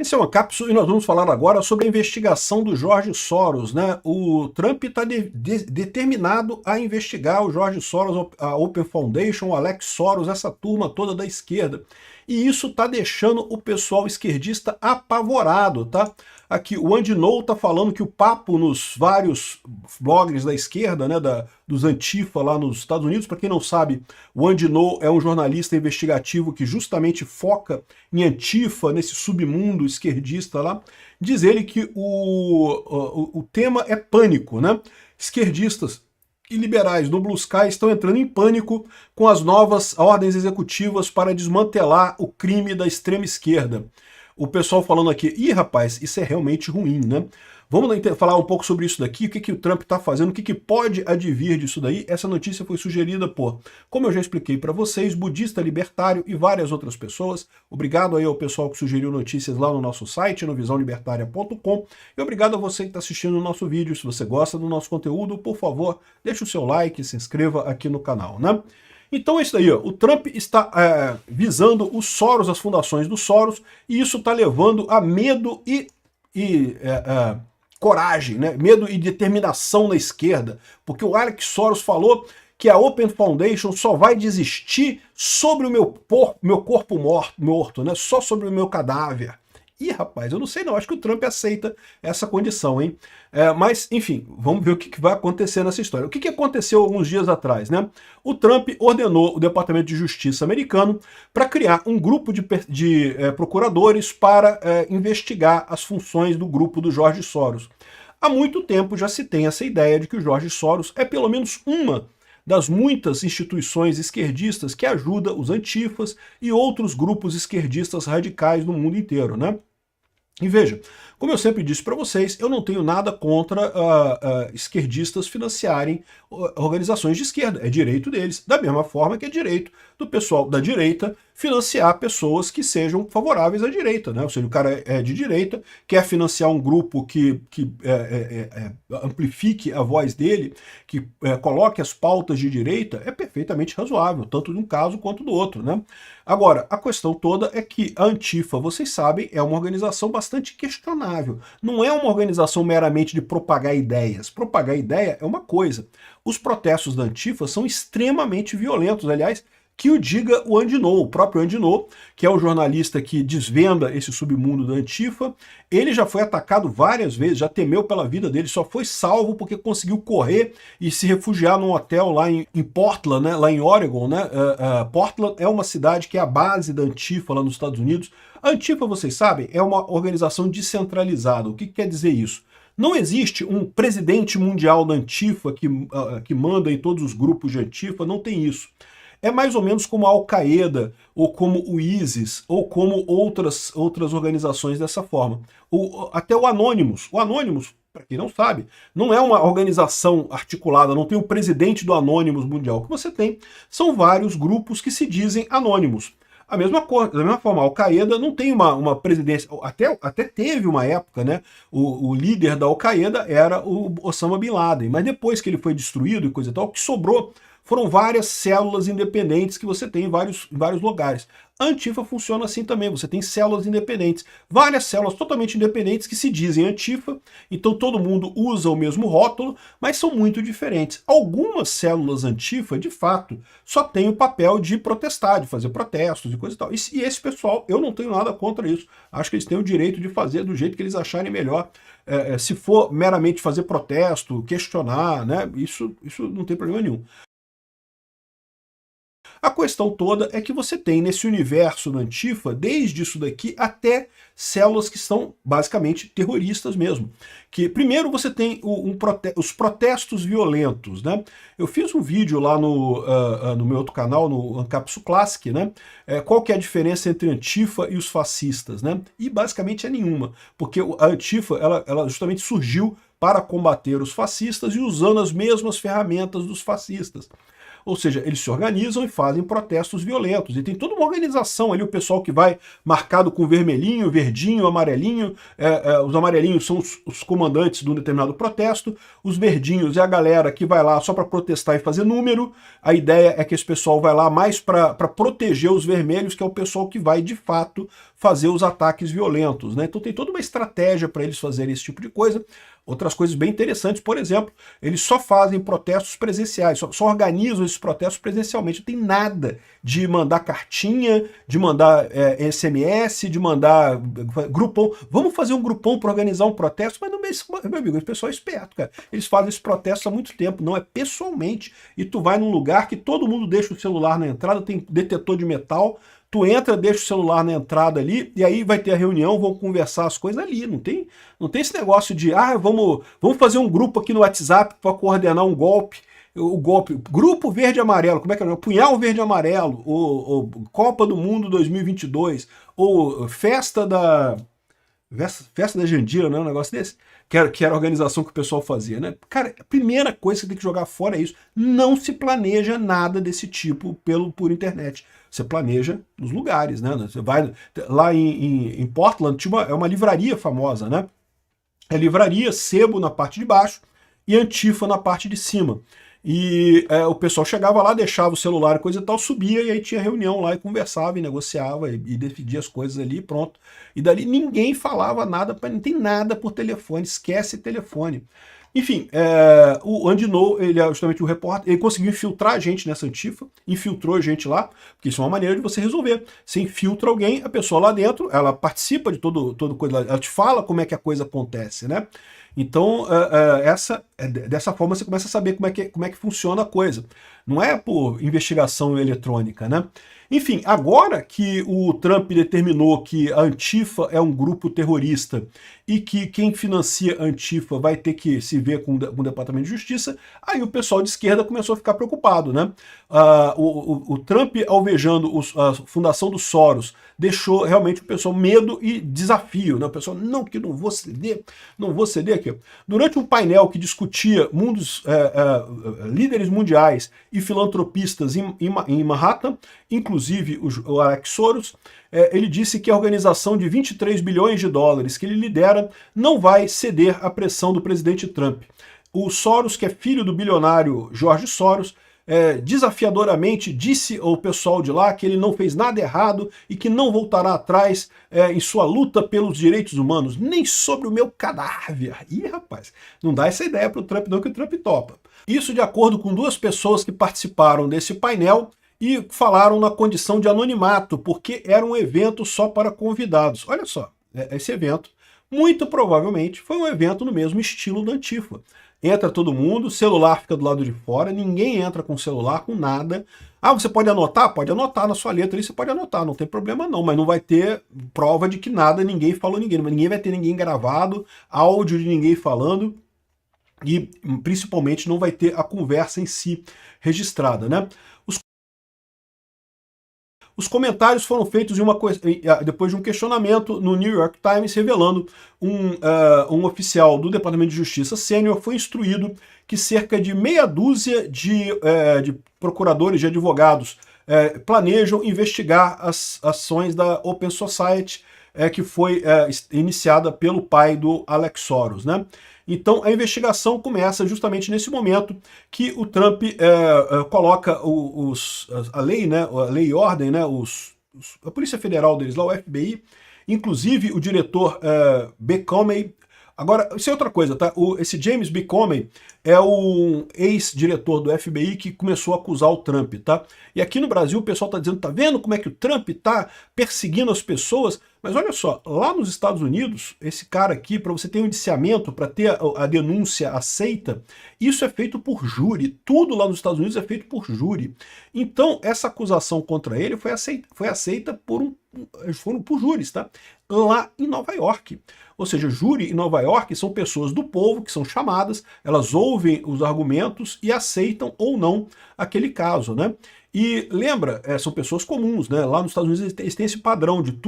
Esse é uma cápsula e nós vamos falar agora sobre a investigação do George Soros, né? O Trump está determinado a investigar o George Soros, a Open Foundation, o Alex Soros, essa turma toda da esquerda. E isso está deixando o pessoal esquerdista apavorado, tá? Aqui, o Andy Ngo está falando que o papo nos vários blogs da esquerda, né, dos Antifa lá nos Estados Unidos, para quem não sabe, o Andy Ngo é um jornalista investigativo que justamente foca em Antifa, nesse submundo esquerdista lá. Diz ele que o tema é pânico, né? Esquerdistas e liberais no Blue Sky estão entrando em pânico com as novas ordens executivas para desmantelar o crime da extrema esquerda. O pessoal falando aqui, ih rapaz, isso é realmente ruim, né? Vamos falar um pouco sobre isso daqui, o que o Trump está fazendo, o que pode advir disso daí. Essa notícia foi sugerida por, como eu já expliquei para vocês, budista libertário e várias outras pessoas. Obrigado aí ao pessoal que sugeriu notícias lá no nosso site, no visãolibertaria.com. E obrigado a você que está assistindo o nosso vídeo. Se você gosta do nosso conteúdo, por favor, deixe o seu like, se inscreva aqui no canal, né? Então é isso daí, ó. O Trump está visando os Soros, as fundações dos Soros, e isso está levando a medo e coragem, né? Medo e determinação na esquerda, porque o Alex Soros falou que a Open Foundation só vai desistir sobre o meu corpo morto, né? Só sobre o meu cadáver. Ih, rapaz, eu não sei não, acho que o Trump aceita essa condição, hein? Mas, enfim, vamos ver o que vai acontecer nessa história. O que aconteceu alguns dias atrás, né? O Trump ordenou o Departamento de Justiça americano para criar um grupo de procuradores para investigar as funções do grupo do George Soros. Há muito tempo já se tem essa ideia de que o George Soros é pelo menos uma das muitas instituições esquerdistas que ajuda os antifas e outros grupos esquerdistas radicais no mundo inteiro, né? E veja, como eu sempre disse para vocês, eu não tenho nada contra esquerdistas financiarem organizações de esquerda. É direito deles, da mesma forma que é direito do pessoal da direita financiar pessoas que sejam favoráveis à direita, né? Ou seja, o cara é de direita, quer financiar um grupo que amplifique a voz dele, que coloque as pautas de direita, é perfeitamente razoável, tanto de um caso quanto do outro, né? Agora, a questão toda é que a Antifa, vocês sabem, é uma organização bastante questionável. Não é uma organização meramente de propagar ideias. Propagar ideia é uma coisa. Os protestos da Antifa são extremamente violentos, aliás, que o diga o Andy Ngo, o próprio Andy Ngo, que é o jornalista que desvenda esse submundo da Antifa. Ele já foi atacado várias vezes, já temeu pela vida dele, só foi salvo porque conseguiu correr e se refugiar num hotel lá em Portland, né, lá em Oregon, né? Portland é uma cidade que é a base da Antifa lá nos Estados Unidos. A Antifa, vocês sabem, é uma organização descentralizada. O que quer dizer isso? Não existe um presidente mundial da Antifa que manda em todos os grupos de Antifa, não tem isso. É mais ou menos como a Al-Qaeda, ou como o ISIS, ou como outras organizações dessa forma. Até o Anonymous. O Anonymous, para quem não sabe, não é uma organização articulada, não tem o presidente do Anonymous mundial. O que você tem são vários grupos que se dizem anônimos. Da mesma forma, a Al-Qaeda não tem uma presidência, até teve uma época, né? O líder da Al-Qaeda era o Osama Bin Laden, mas depois que ele foi destruído e coisa e tal, o que sobrou foram várias células independentes que você tem em vários lugares. A Antifa funciona assim também, você tem células independentes, várias células totalmente independentes que se dizem Antifa, então todo mundo usa o mesmo rótulo, mas são muito diferentes. Algumas células Antifa, de fato, só têm o papel de protestar, de fazer protestos e coisa e tal. E esse pessoal, eu não tenho nada contra isso, acho que eles têm o direito de fazer do jeito que eles acharem melhor. Se for meramente fazer protesto, questionar, né, isso não tem problema nenhum. A questão toda é que você tem nesse universo da Antifa, desde isso daqui até células que são basicamente terroristas mesmo. Que primeiro você tem os protestos violentos, né? Eu fiz um vídeo lá no meu outro canal, no Ancapsu Classic, né? Qual que é a diferença entre a Antifa e os fascistas, né? E basicamente é nenhuma, porque a Antifa ela justamente surgiu para combater os fascistas e usando as mesmas ferramentas dos fascistas. Ou seja, eles se organizam e fazem protestos violentos. E tem toda uma organização ali, o pessoal que vai marcado com vermelhinho, verdinho, amarelinho. Os amarelinhos são os comandantes de um determinado protesto. Os verdinhos é a galera que vai lá só para protestar e fazer número. A ideia é que esse pessoal vai lá mais para proteger os vermelhos, que é o pessoal que vai, de fato, fazer os ataques violentos, né? Então tem toda uma estratégia para eles fazerem esse tipo de coisa. Outras coisas bem interessantes, por exemplo, eles só fazem protestos presenciais, só organizam esses protestos presencialmente. Não tem nada de mandar cartinha, de mandar SMS, de mandar grupão. Vamos fazer um grupão para organizar um protesto? Mas, meu amigo, esse pessoal é esperto, cara. Eles fazem esse protesto há muito tempo, não é pessoalmente. E tu vai num lugar que todo mundo deixa o celular na entrada, tem detetor de metal, tu entra, deixa o celular na entrada ali, e aí vai ter a reunião, vão conversar as coisas ali. Não tem esse negócio de, vamos fazer um grupo aqui no WhatsApp para coordenar um golpe. O golpe, Grupo Verde e Amarelo, como é que é? Punhal Verde e Amarelo, ou Copa do Mundo 2022, ou Festa da Jandira, não é um negócio desse? Que era a organização que o pessoal fazia, né? Cara, a primeira coisa que você tem que jogar fora é isso. Não se planeja nada desse tipo por internet. Você planeja nos lugares, né? Você vai lá em Portland, é uma livraria famosa, né? É livraria, sebo na parte de baixo e Antifa na parte de cima. E o pessoal chegava lá, deixava o celular e coisa e tal, subia e aí tinha reunião lá e conversava e negociava e decidia as coisas ali e pronto. E dali ninguém falava nada, não tem nada por telefone, esquece telefone. Enfim, o Andy Ngo, ele é justamente o repórter, ele conseguiu infiltrar a gente nessa Antifa, infiltrou a gente lá, porque isso é uma maneira de você resolver. Você infiltra alguém, a pessoa lá dentro, ela participa de todo coisa, ela te fala como é que a coisa acontece, né? Então, dessa forma você começa a saber como é que funciona a coisa. Não é por investigação eletrônica, né? Enfim, agora que o Trump determinou que a Antifa é um grupo terrorista e que quem financia a Antifa vai ter que se ver com o Departamento de Justiça, aí o pessoal de esquerda começou a ficar preocupado, né? O Trump alvejando a fundação do Soros deixou realmente o pessoal medo e desafio, né? O pessoal, não vou ceder aqui. Durante um painel que discutia líderes mundiais e filantropistas em Manhattan, inclusive o Alex Soros, ele disse que a organização de 23 bilhões de dólares que ele lidera não vai ceder à pressão do presidente Trump. O Soros, que é filho do bilionário George Soros, desafiadoramente disse ao pessoal de lá que ele não fez nada errado e que não voltará atrás em sua luta pelos direitos humanos, nem sobre o meu cadáver. Ih, rapaz, não dá essa ideia para o Trump não, que o Trump topa. Isso de acordo com duas pessoas que participaram desse painel e falaram na condição de anonimato, porque era um evento só para convidados. Olha só, esse evento muito provavelmente foi um evento no mesmo estilo da Antifa. Entra todo mundo, o celular fica do lado de fora, ninguém entra com celular, com nada. Você pode anotar? Pode anotar na sua letra, aí você pode anotar, não tem problema não, mas não vai ter prova de que nada, ninguém falou ninguém vai ter ninguém gravado, áudio de ninguém falando, e principalmente não vai ter a conversa em si registrada, né? Os comentários foram feitos depois de um questionamento no New York Times, revelando um oficial do Departamento de Justiça sênior foi instruído que cerca de meia dúzia de procuradores, de advogados, planejam investigar as ações da Open Society, que foi iniciada pelo pai do Alex Soros, né? Então a investigação começa justamente nesse momento que o Trump coloca a lei, né, a lei e ordem, né, a Polícia Federal deles lá, o FBI, inclusive o diretor B. Comey. Agora, isso é outra coisa, tá? Esse James B. Comey é o ex-diretor do FBI que começou a acusar o Trump, tá? E aqui no Brasil o pessoal tá dizendo, tá vendo como é que o Trump tá perseguindo as pessoas? Mas olha só, lá nos Estados Unidos, esse cara aqui, para você ter um indiciamento, para ter a denúncia aceita, isso é feito por júri. Tudo lá nos Estados Unidos é feito por júri. Então, essa acusação contra ele foi aceita por júris, tá? Lá em Nova York. Ou seja, júri em Nova York são pessoas do povo que são chamadas, elas ouvem os argumentos e aceitam ou não aquele caso, né? E lembra, são pessoas comuns, né? Lá nos Estados Unidos eles têm esse padrão de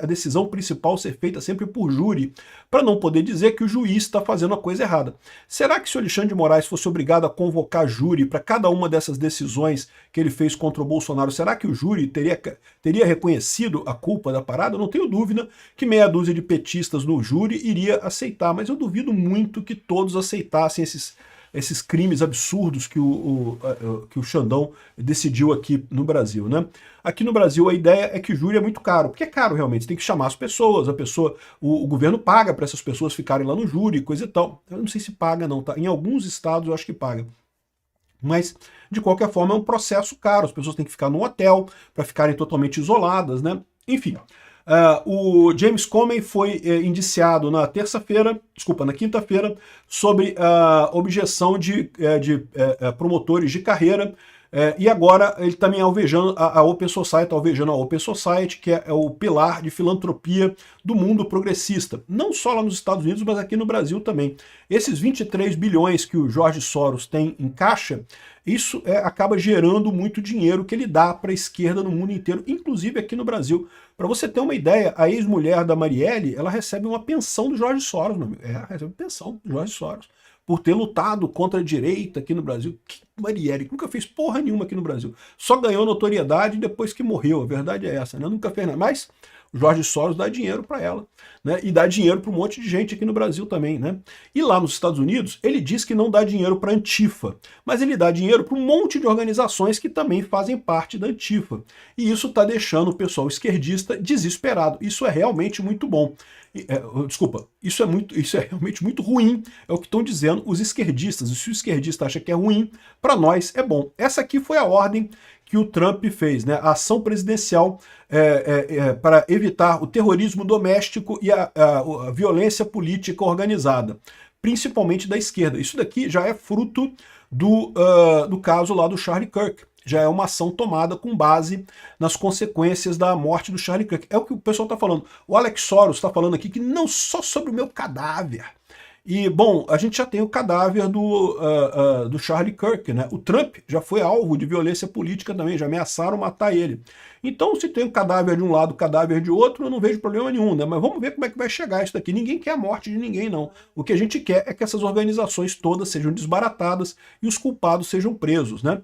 a decisão principal ser feita sempre por júri, para não poder dizer que o juiz está fazendo a coisa errada. Será que se o Alexandre de Moraes fosse obrigado a convocar júri para cada uma dessas decisões que ele fez contra o Bolsonaro, será que o júri teria reconhecido a culpa da parada? Eu não tenho dúvida que meia dúzia de petistas no júri iria aceitar, mas eu duvido muito que todos aceitassem esses crimes absurdos que o Xandão decidiu aqui no Brasil, né? Aqui no Brasil a ideia é que júri é muito caro, porque é caro realmente, você tem que chamar as pessoas, o governo paga para essas pessoas ficarem lá no júri, coisa e tal. Eu não sei se paga não, tá? Em alguns estados eu acho que paga. Mas, de qualquer forma, é um processo caro, as pessoas têm que ficar num hotel para ficarem totalmente isoladas, né? Enfim, o James Comey foi indiciado na quinta-feira, sobre objeção de promotores de carreira, e agora ele também alvejando a Open Society, que é o pilar de filantropia do mundo progressista, não só lá nos Estados Unidos, mas aqui no Brasil também. Esses 23 bilhões que o George Soros tem em caixa, isso acaba gerando muito dinheiro que ele dá para a esquerda no mundo inteiro, inclusive aqui no Brasil. Para você ter uma ideia, a ex-mulher da Marielle, ela recebe uma pensão do George Soros, meu amigo. Recebe pensão do George Soros, por ter lutado contra a direita aqui no Brasil. Que Marielle, nunca fez porra nenhuma aqui no Brasil. Só ganhou notoriedade depois que morreu, a verdade é essa, né? Nunca fez nada. Mas o George Soros dá dinheiro para ela, né? E dá dinheiro para um monte de gente aqui no Brasil também, né? E lá nos Estados Unidos, ele diz que não dá dinheiro para a Antifa, mas ele dá dinheiro para um monte de organizações que também fazem parte da Antifa. E isso está deixando o pessoal esquerdista desesperado. Isso é realmente muito bom. Desculpa, isso é realmente muito ruim, é o que estão dizendo os esquerdistas. E se o esquerdista acha que é ruim, para nós é bom. Essa aqui foi a ordem que o Trump fez, né? A ação presidencial para evitar o terrorismo doméstico e a violência política organizada, principalmente da esquerda. Isso daqui já é fruto do caso lá do Charlie Kirk. Já é uma ação tomada com base nas consequências da morte do Charlie Kirk. É o que o pessoal está falando. O Alex Soros está falando aqui que não só sobre o meu cadáver. E, bom, a gente já tem o cadáver do Charlie Kirk, né? O Trump já foi alvo de violência política também, já ameaçaram matar ele. Então, se tem o cadáver de um lado, o cadáver de outro, eu não vejo problema nenhum, né? Mas vamos ver como é que vai chegar isso daqui. Ninguém quer a morte de ninguém, não. O que a gente quer é que essas organizações todas sejam desbaratadas e os culpados sejam presos, né?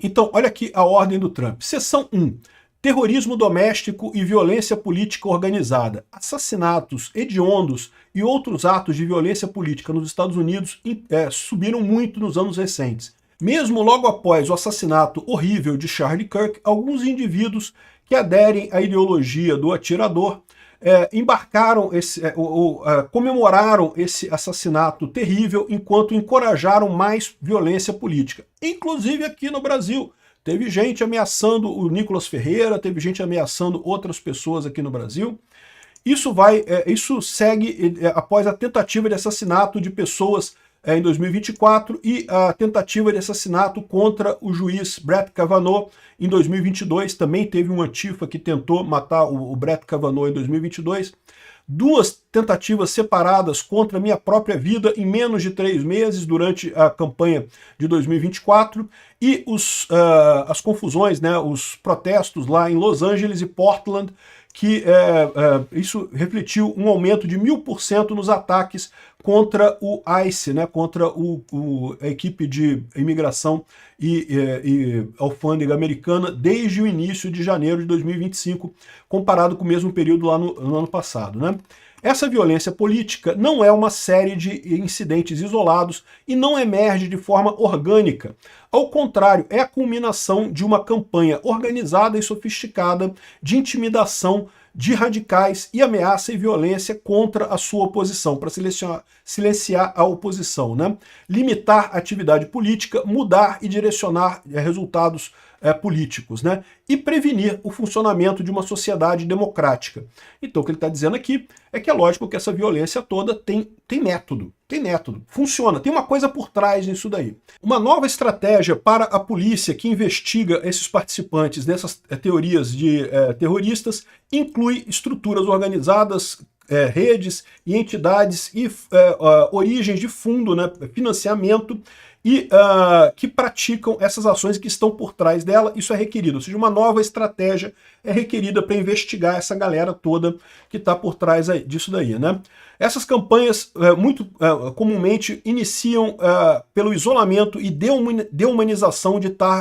Então, olha aqui a ordem do Trump. Seção 1. Terrorismo doméstico e violência política organizada. Assassinatos hediondos e outros atos de violência política nos Estados Unidos subiram muito nos anos recentes. Mesmo logo após o assassinato horrível de Charlie Kirk, alguns indivíduos que aderem à ideologia do atirador comemoraram esse assassinato terrível enquanto encorajaram mais violência política, inclusive aqui no Brasil. Teve gente ameaçando o Nicolas Ferreira, teve gente ameaçando outras pessoas aqui no Brasil. Isso segue após a tentativa de assassinato de pessoas em 2024 e a tentativa de assassinato contra o juiz Brett Kavanaugh em 2022. Também teve um Antifa que tentou matar o Brett Kavanaugh em 2022. Duas tentativas separadas contra a minha própria vida em menos de 3 meses durante a campanha de 2024 e as confusões, né, os protestos lá em Los Angeles e Portland, que isso refletiu um aumento de 1000% nos ataques contra o ICE, né, contra a equipe de imigração e alfândega americana desde o início de janeiro de 2025, comparado com o mesmo período lá no ano passado, né? Essa violência política não é uma série de incidentes isolados e não emerge de forma orgânica. Ao contrário, é a culminação de uma campanha organizada e sofisticada de intimidação de radicais e ameaça e violência contra a sua oposição, para silenciar a oposição, né? Limitar a atividade política, mudar e direcionar resultados políticos, né? E prevenir o funcionamento de uma sociedade democrática. Então o que ele está dizendo aqui é que é lógico que essa violência toda tem método, funciona, tem uma coisa por trás nisso daí. Uma nova estratégia para a polícia que investiga esses participantes dessas teorias de terroristas inclui estruturas organizadas, redes e entidades e origens de fundo, né, financiamento, e que praticam essas ações que estão por trás dela. Isso é requerido, ou seja, uma nova estratégia é requerida para investigar essa galera toda que está por trás disso daí, né? Essas campanhas muito comumente iniciam pelo isolamento e deumanização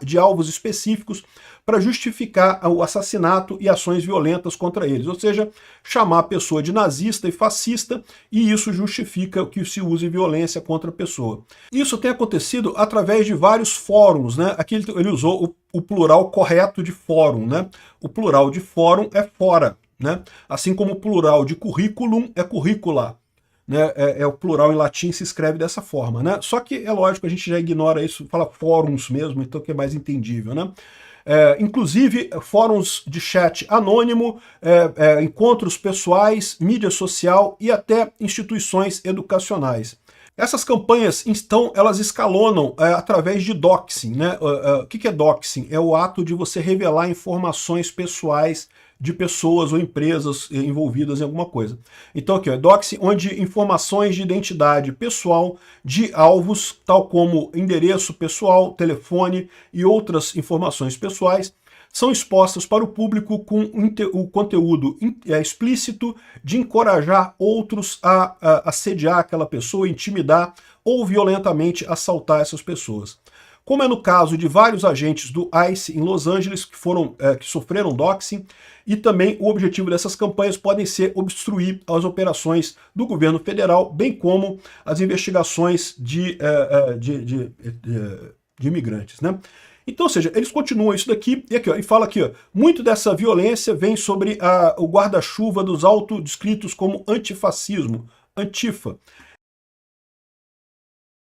de alvos específicos, para justificar o assassinato e ações violentas contra eles, ou seja, chamar a pessoa de nazista e fascista, e isso justifica que se use violência contra a pessoa. Isso tem acontecido através de vários fóruns, né? Aqui ele usou o plural correto de fórum, né? O plural de fórum é fora, né? Assim como o plural de currículum é curricula. Né, o plural em latim se escreve dessa forma, né? Só que é lógico, a gente já ignora isso, fala fóruns mesmo, então que é mais entendível, né? Inclusive fóruns de chat anônimo, encontros pessoais, mídia social e até instituições educacionais. Essas campanhas, então, elas escalonam através de doxing, né? O que é doxing? É o ato de você revelar informações pessoais de pessoas ou empresas envolvidas em alguma coisa. Então aqui, doxing, onde informações de identidade pessoal de alvos, tal como endereço pessoal, telefone e outras informações pessoais, são expostas para o público com o conteúdo explícito de encorajar outros a assediar aquela pessoa, intimidar ou violentamente assaltar essas pessoas. Como é no caso de vários agentes do ICE em Los Angeles que sofreram doxing, e também o objetivo dessas campanhas podem ser obstruir as operações do governo federal, bem como as investigações de imigrantes, né? Então, ou seja, eles continuam isso daqui, e aqui, ó, e fala aqui, ó, muito dessa violência vem sobre o guarda-chuva dos autodescritos como antifascismo, Antifa.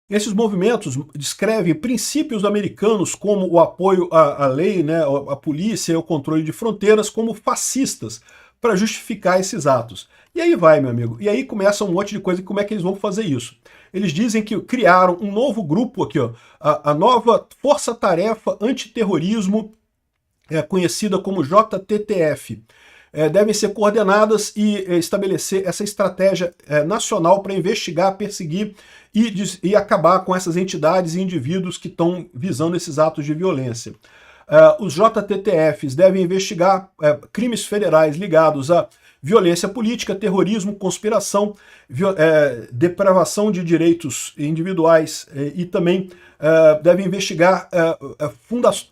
Esses movimentos descrevem princípios americanos como o apoio à lei, né, à polícia e ao controle de fronteiras como fascistas, para justificar esses atos. E aí vai, meu amigo, e aí começa um monte de coisa, como é que eles vão fazer isso? Eles dizem que criaram um novo grupo aqui, ó, a nova Força Tarefa Antiterrorismo, conhecida como JTTF. Devem ser coordenadas e estabelecer essa estratégia nacional para investigar, perseguir e acabar com essas entidades e indivíduos que estão visando esses atos de violência. Os JTTFs devem investigar crimes federais ligados a violência política, terrorismo, conspiração, depravação de direitos individuais e também devem investigar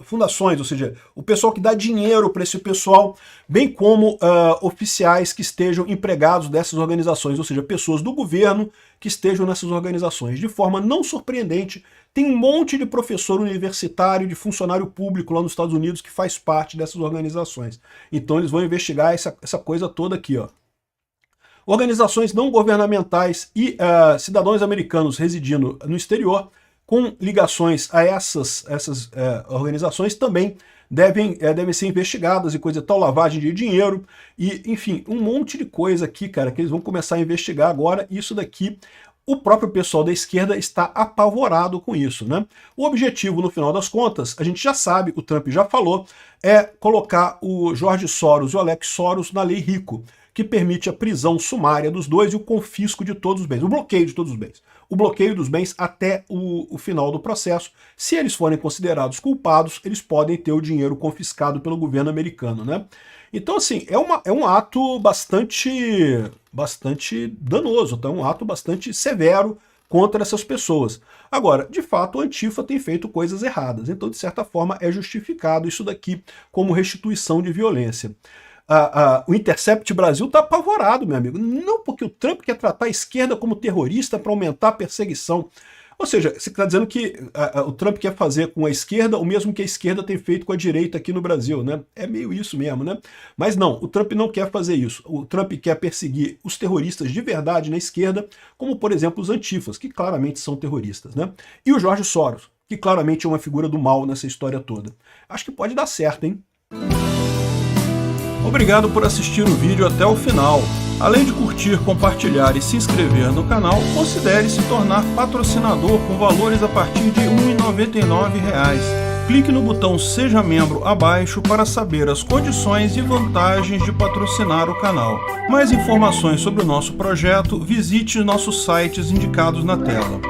fundações, ou seja, o pessoal que dá dinheiro para esse pessoal, bem como oficiais que estejam empregados dessas organizações, ou seja, pessoas do governo que estejam nessas organizações. De forma não surpreendente, tem um monte de professor universitário, de funcionário público lá nos Estados Unidos que faz parte dessas organizações. Então eles vão investigar essa coisa toda aqui, ó. Organizações não governamentais e cidadãos americanos residindo no exterior com ligações a essas organizações também devem ser investigadas e coisa tal, lavagem de dinheiro e, enfim, um monte de coisa aqui, cara, que eles vão começar a investigar agora. Isso daqui, o próprio pessoal da esquerda está apavorado com isso, né? O objetivo, no final das contas, a gente já sabe, o Trump já falou, é colocar o George Soros e o Alex Soros na Lei Rico, que permite a prisão sumária dos dois e o confisco de todos os bens, o bloqueio de todos os bens. O bloqueio dos bens até o final do processo. Se eles forem considerados culpados, eles podem ter o dinheiro confiscado pelo governo americano, né? Então, assim, é um ato bastante danoso, tá? Um ato bastante severo contra essas pessoas. Agora, de fato, a Antifa tem feito coisas erradas, então, de certa forma, é justificado isso daqui como restituição de violência. O Intercept Brasil está apavorado, meu amigo. Não porque o Trump quer tratar a esquerda como terrorista para aumentar a perseguição. Ou seja, você está dizendo que o Trump quer fazer com a esquerda o mesmo que a esquerda tem feito com a direita aqui no Brasil, né? É meio isso mesmo, né? Mas não, o Trump não quer fazer isso. O Trump quer perseguir os terroristas de verdade na esquerda, como, por exemplo, os antifas, que claramente são terroristas, né? E o George Soros, que claramente é uma figura do mal nessa história toda. Acho que pode dar certo, hein? Obrigado por assistir o vídeo até o final. Além de curtir, compartilhar e se inscrever no canal, considere se tornar patrocinador com valores a partir de R$ 1,99. Clique no botão Seja Membro abaixo para saber as condições e vantagens de patrocinar o canal. Mais informações sobre o nosso projeto, visite nossos sites indicados na tela.